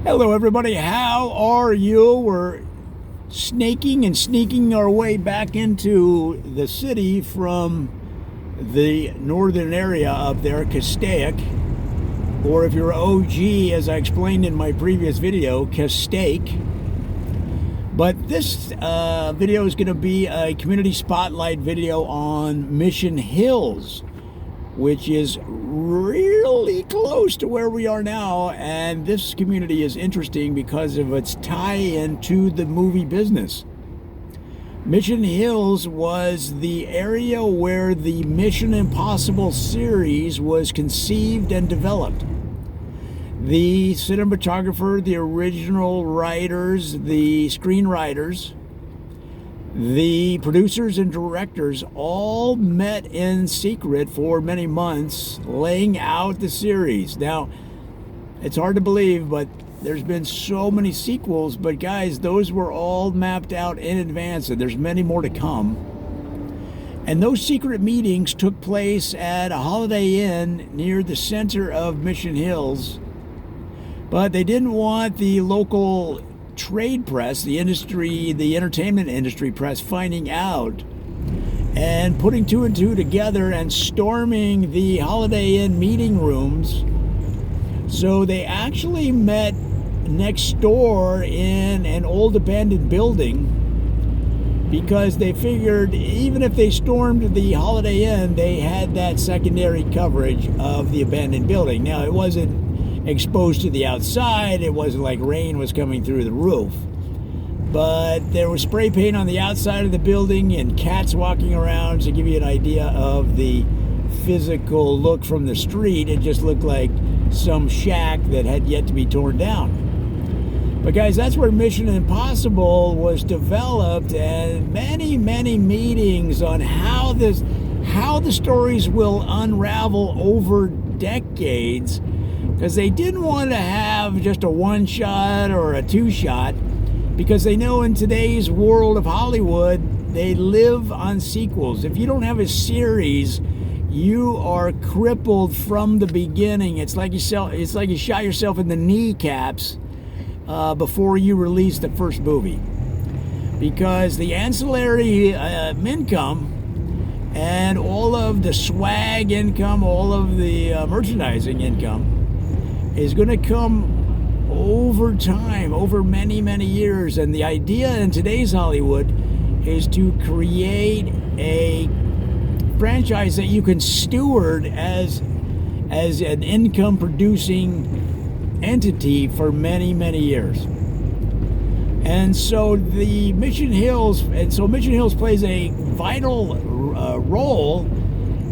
Hello, everybody. How are you? We're snaking and sneaking our way back into the city from the northern area up there, Castaic, or if you're OG, as I explained in my previous video, Castaic. But this video is going to be a community spotlight video on Mission Hills, which is really close to where we are now. And this community is interesting because of its tie-in to the movie business. Mission Hills was the area where the Mission Impossible series was conceived and developed. The cinematographer, the original writers, the screenwriters, the producers and directors all met in secret for many months, laying out the series. Now, it's hard to believe, but there's been so many sequels, but guys, those were all mapped out in advance, and there's many more to come. And those secret meetings took place at a Holiday Inn near the center of Mission Hills, but they didn't want the local trade press, the industry, the entertainment industry press, finding out and putting two and two together and storming the Holiday Inn meeting rooms. So they actually met next door in an old abandoned building, because they figured even if they stormed the Holiday Inn, they had that secondary coverage of the abandoned building. Now, it wasn't exposed to the outside. It wasn't like rain was coming through the roof, but there was spray paint on the outside of the building and cats walking around. To give you an idea of the physical look from the street, it just looked like some shack that had yet to be torn down. But guys, that's where Mission Impossible was developed, and many meetings on how the stories will unravel over decades, because they didn't want to have just a one shot or a two shot, because they know in today's world of Hollywood, they live on sequels. If you don't have a series, you are crippled from the beginning. It's like you shot yourself in the kneecaps before you release the first movie, because the ancillary income and all of the swag income, all of the merchandising income is going to come over time, over many years. And the idea in today's Hollywood is to create a franchise that you can steward as an income producing entity for many years. And so Mission Hills plays a vital role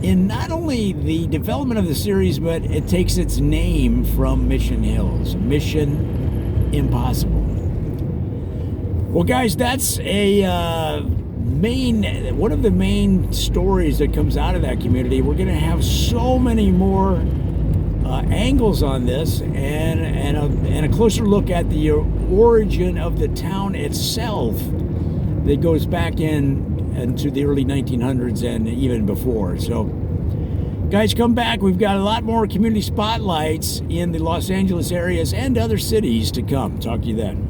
in not only the development of the series, but it takes its name from Mission Hills, Mission Impossible. Well, guys, that's one of the main stories that comes out of that community. We're going to have so many more angles on this, and a closer look at the origin of the town itself that goes back into the early 1900s and even before. So, guys, come back. We've got a lot more community spotlights in the Los Angeles areas and other cities to come. Talk to you then.